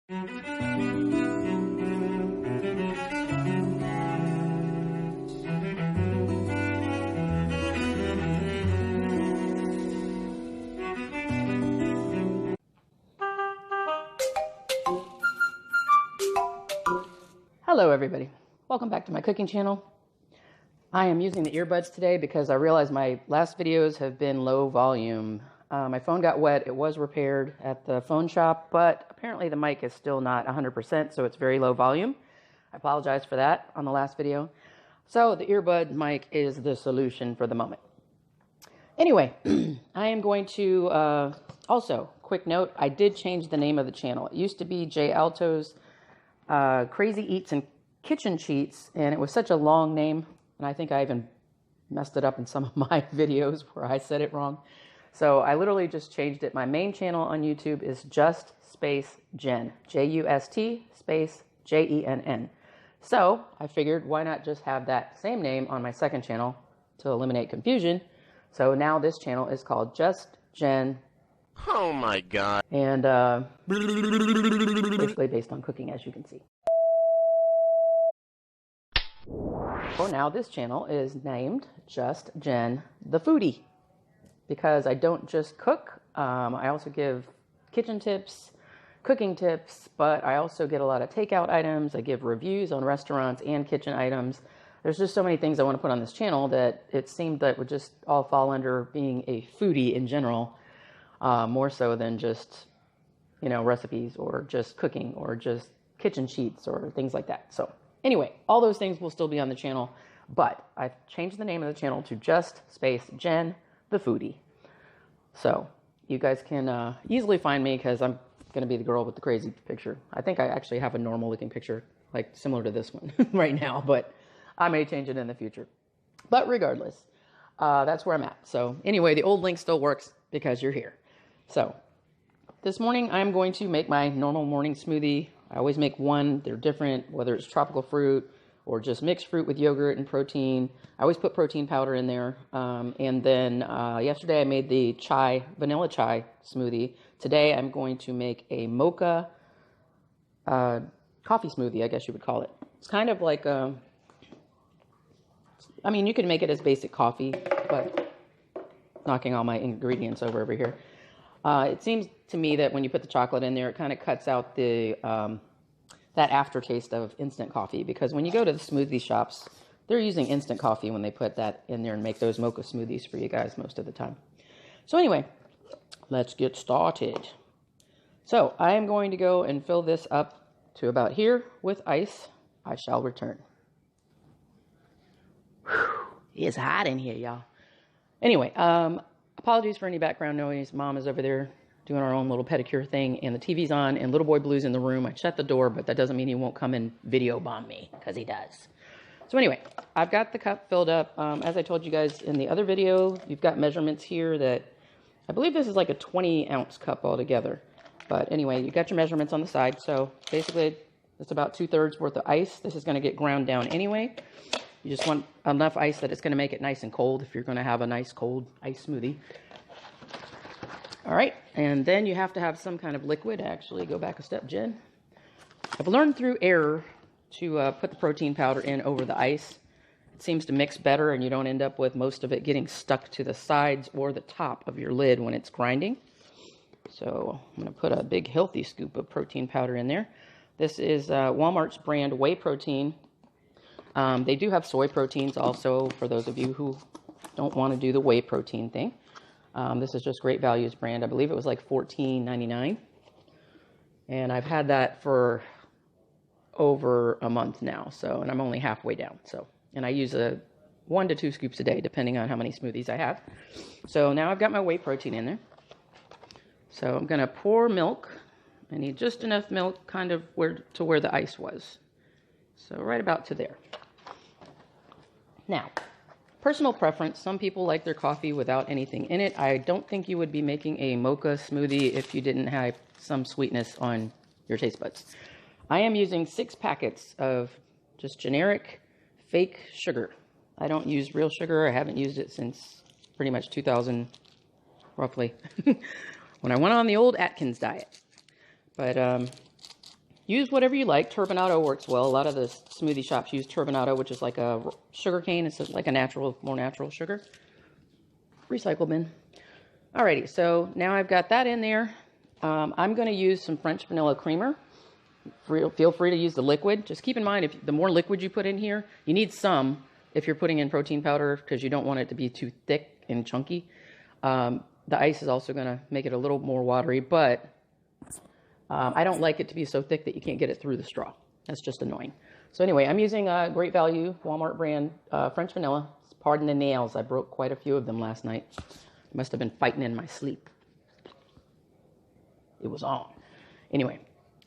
Hello everybody, welcome back to my cooking channel. I am using the earbuds today because I realized my last videos have been low volume. My phone got wet, it was repaired at the phone shop, but apparently the mic is still not 100%, so it's very low volume. I apologize for that on the last video. So the earbud mic is the solution for the moment. Anyway, I am going to, also, quick note, I did change the name of the channel. It used to be J Alto's Crazy Eats and Kitchen Cheats, and it was such a long name, and I think I even messed it up in some of my videos where I said it wrong. So I literally just changed it. My main channel on YouTube is just space Jen, J-U-S-T space J-E-N-N. So I figured why not just have that same name on my second channel to eliminate confusion. So now this channel is called Just Jen. Oh my god. And basically based on cooking, as you can see. For now, this channel is named Just Jen the Foodie because I don't just cook. I also give kitchen tips, cooking tips, but I also get a lot of takeout items. I give reviews on restaurants and kitchen items. There's just so many things I want to put on this channel that it seemed that would just all fall under being a foodie in general. More so than just, you know, recipes or just cooking or just kitchen sheets or things like that. So anyway, all those things will still be on the channel, but I've changed the name of the channel to just space Jen the Foodie. So you guys can easily find me because I'm going to be the girl with the crazy picture. I think I actually have a normal looking picture, like similar to this one right now, but I may change it in the future. But regardless, that's where I'm at. So anyway, the old link still works because you're here. So this morning I'm going to make my normal morning smoothie. I always make one. They're different, whether it's tropical fruit or just mixed fruit with yogurt and protein. I always put protein powder in there. And then yesterday I made the vanilla chai smoothie. Today I'm going to make a mocha coffee smoothie, I guess you would call it. It's kind of like, I mean, you can make it as basic coffee, but knocking all my ingredients over here. It seems to me that when you put the chocolate in there, it kind of cuts out the that aftertaste of instant coffee, because when you go to the smoothie shops, they're using instant coffee when they put that in there and make those mocha smoothies for you guys most of the time. So anyway, let's get started. So I am going to go and fill this up to about here with ice. I shall return. Whew, it's hot in here, y'all. Anyway, apologies for any background noise. Mom is over there doing our own little pedicure thing, and the TV's on, and little boy Blue's in the room. I shut the door, but that doesn't mean he won't come and video bomb me, because he does. So anyway, I've got the cup filled up. As I told you guys in the other video, you've got measurements here that, I believe this is like a 20-ounce cup altogether. But anyway, you got your measurements on the side. So basically, it's about 2/3 worth of ice. This is going to get ground down anyway. You just want enough ice that it's going to make it nice and cold if you're going to have a nice cold ice smoothie. All right, and then you have to have some kind of liquid. Actually, go back a step, Jen. I've learned through error to put the protein powder in over the ice. It seems to mix better, and you don't end up with most of it getting stuck to the sides or the top of your lid when it's grinding. So I'm going to put a big healthy scoop of protein powder in there. This is Walmart's brand whey protein. They do have soy proteins also, for those of you who don't want to do the whey protein thing. This is just Great Values brand. I believe it was like $14.99. And I've had that for over a month now. So, and I'm only halfway down. So, and I use 1 to 2 scoops a day, depending on how many smoothies I have. So now I've got my whey protein in there. So I'm going to pour milk. I need just enough milk kind of where the ice was. So right about to there. Now, personal preference, some people like their coffee without anything in it. I don't think you would be making a mocha smoothie if you didn't have some sweetness on your taste buds. I am using 6 packets of just generic fake sugar. I don't use real sugar. I haven't used it since pretty much 2000, roughly, when I went on the old Atkins diet. But Use whatever you like. Turbinado works well. A lot of the smoothie shops use turbinado, which is like a sugar cane. It's like a natural, more natural sugar. Recycle bin. Alrighty, so now I've got that in there. I'm going to use some French vanilla creamer. Feel free to use the liquid. Just keep in mind, the more liquid you put in here, you need some if you're putting in protein powder because you don't want it to be too thick and chunky. The ice is also going to make it a little more watery, but I don't like it to be so thick that you can't get it through the straw. That's just annoying. So anyway, I'm using Great Value Walmart brand French vanilla. Pardon the nails. I broke quite a few of them last night. I must have been fighting in my sleep. It was on. Anyway,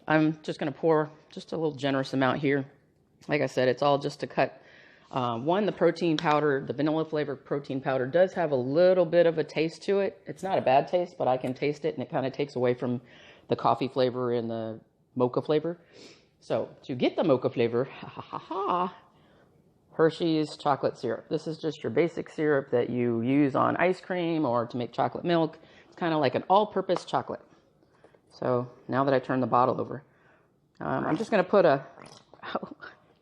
I'm just going to pour just a little generous amount here. Like I said, it's all just to cut. The protein powder, the vanilla flavored protein powder does have a little bit of a taste to it. It's not a bad taste, but I can taste it, and it kind of takes away from the coffee flavor and the mocha flavor. So to get the mocha flavor, Hershey's chocolate syrup. This is just your basic syrup that you use on ice cream or to make chocolate milk. It's kind of like an all-purpose chocolate. So now that I turn the bottle over, I'm just going to put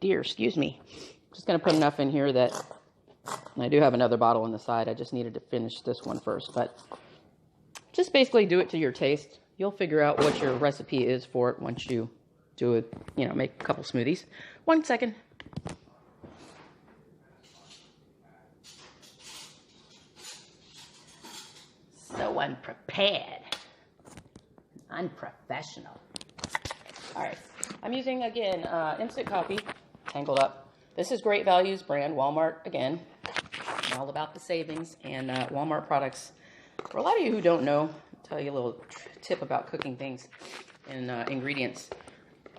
excuse me. Just going to put enough in here that, and I do have another bottle on the side. I just needed to finish this one first, but just basically do it to your taste. You'll figure out what your recipe is for it once you do it, make a couple smoothies. 1 second. So unprepared. Unprofessional. All right. I'm using, again, instant coffee, Tangled Up. This is Great Values brand, Walmart, again. I'm all about the savings and Walmart products. For a lot of you who don't know, I'll tell you a little tip about cooking things and ingredients.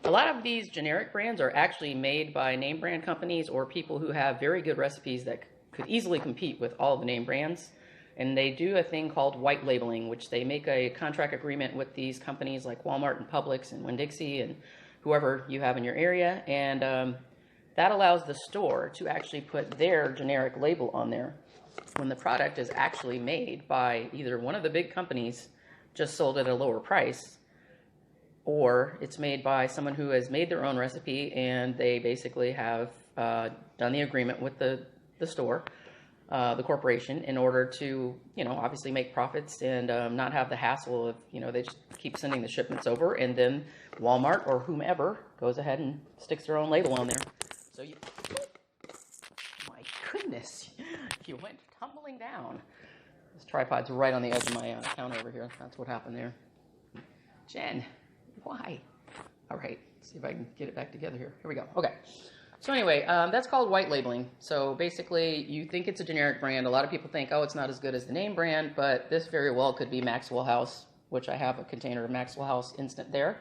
A lot of these generic brands are actually made by name brand companies or people who have very good recipes that could easily compete with all the name brands. And they do a thing called white labeling, which they make a contract agreement with these companies like Walmart and Publix and Winn-Dixie and whoever you have in your area. And that allows the store to actually put their generic label on there when the product is actually made by either one of the big companies, just sold at a lower price, or it's made by someone who has made their own recipe and they basically have done the agreement with the store, the corporation, in order to, obviously make profits and not have the hassle of, they just keep sending the shipments over, and then Walmart or whomever goes ahead and sticks their own label on there. So my goodness, you went tumbling down. This tripod's right on the edge of my counter over here. That's what happened there. Jen, why? All right, let's see if I can get it back together here. Here we go. Okay. So anyway, that's called white labeling. So basically, you think it's a generic brand. A lot of people think, oh, it's not as good as the name brand, but this very well could be Maxwell House, which I have a container of Maxwell House Instant there.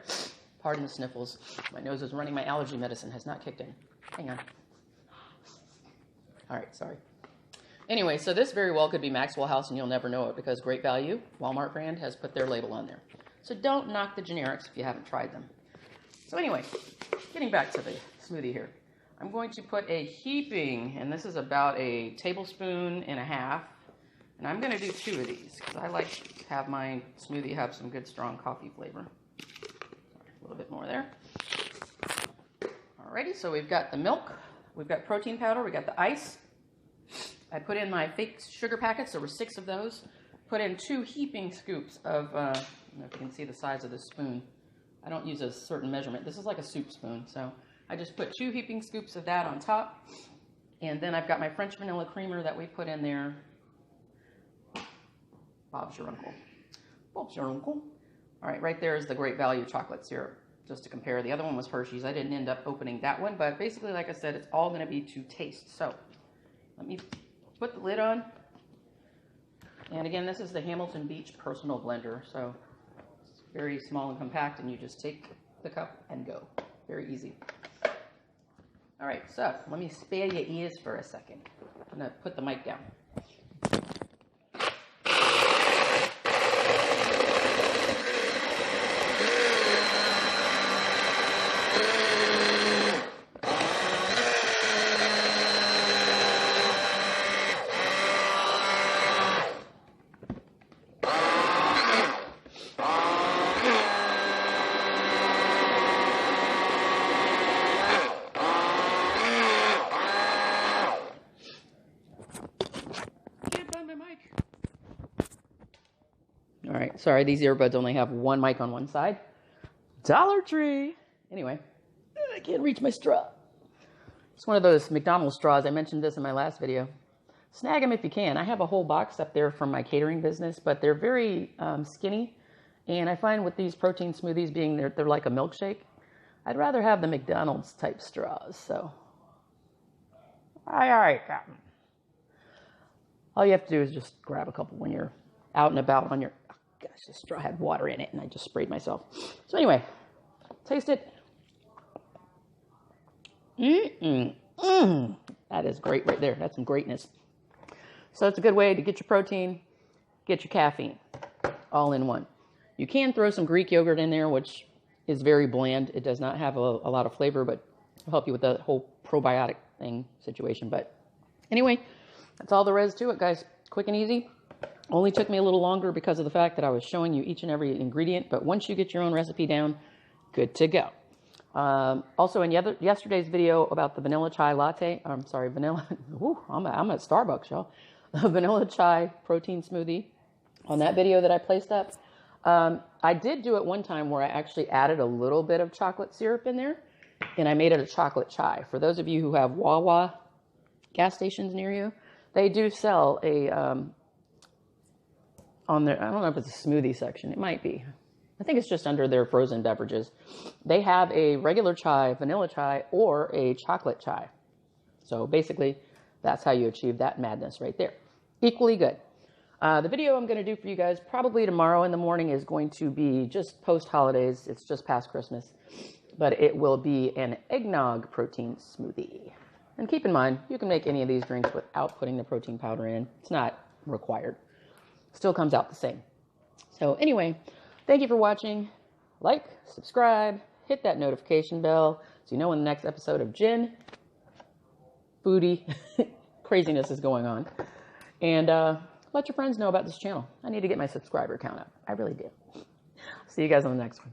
Pardon the sniffles. My nose is running. My allergy medicine has not kicked in. Hang on. All right, sorry. Anyway, so this very well could be Maxwell House, and you'll never know it because Great Value, Walmart brand, has put their label on there. So don't knock the generics if you haven't tried them. So anyway, getting back to the smoothie here. I'm going to put a heaping, and this is about a tablespoon and a half, and I'm going to do 2 of these because I like to have my smoothie have some good strong coffee flavor. A little bit more there. Alrighty, so we've got the milk, we've got protein powder, we got the ice. I put in my fake sugar packets. There were 6 of those. Put in 2 heaping scoops of, I don't know if you can see the size of this spoon. I don't use a certain measurement. This is like a soup spoon, so I just put 2 heaping scoops of that on top. And then I've got my French vanilla creamer that we put in there. Bob's your uncle. Bob's your uncle. All right, right there is the Great Value chocolate syrup, just to compare. The other one was Hershey's. I didn't end up opening that one, but basically, like I said, it's all going to be to taste. So let me put the lid on. And again, this is the Hamilton Beach Personal Blender. So it's very small and compact, and you just take the cup and go. Very easy. All right, so let me spare your ears for a second. I'm going to put the mic down. Sorry, these earbuds only have one mic on one side. Dollar Tree. Anyway, I can't reach my straw. It's one of those McDonald's straws. I mentioned this in my last video. Snag them if you can. I have a whole box up there from my catering business, but they're very skinny. And I find with these protein smoothies being they're like a milkshake, I'd rather have the McDonald's type straws. So, all right, Captain. All you have to do is just grab a couple when you're out and about on your, oh gosh, this straw had water in it and I just sprayed myself. So anyway, taste it. That is great right there. That's some greatness. So it's a good way to get your protein, get your caffeine, all in one. You can throw some Greek yogurt in there, which is very bland. It does not have a lot of flavor, but it'll help you with the whole probiotic thing situation. But anyway, that's all there is to it, guys. Quick and easy. Only took me a little longer because of the fact that I was showing you each and every ingredient. But once you get your own recipe down, good to go. Also, in yesterday's video about the vanilla chai latte, I'm sorry, vanilla, I'm at Starbucks, y'all. Vanilla chai protein smoothie. On that video that I placed up, I did do it one time where I actually added a little bit of chocolate syrup in there, and I made it a chocolate chai. For those of you who have Wawa gas stations near you, they do sell a, on their, I don't know if it's a smoothie section, it might be. I think it's just under their frozen beverages. They have a regular chai, vanilla chai, or a chocolate chai. So basically, that's how you achieve that madness right there. Equally good. The video I'm going to do for you guys probably tomorrow in the morning is going to be just post-holidays. It's just past Christmas. But it will be an eggnog protein smoothie. And keep in mind, you can make any of these drinks without putting the protein powder in. It's not required. Still comes out the same. So anyway, thank you for watching. Like, subscribe, hit that notification bell so you know when the next episode of Gin, Foodie, craziness is going on. And let your friends know about this channel. I need to get my subscriber count up. I really do. See you guys on the next one.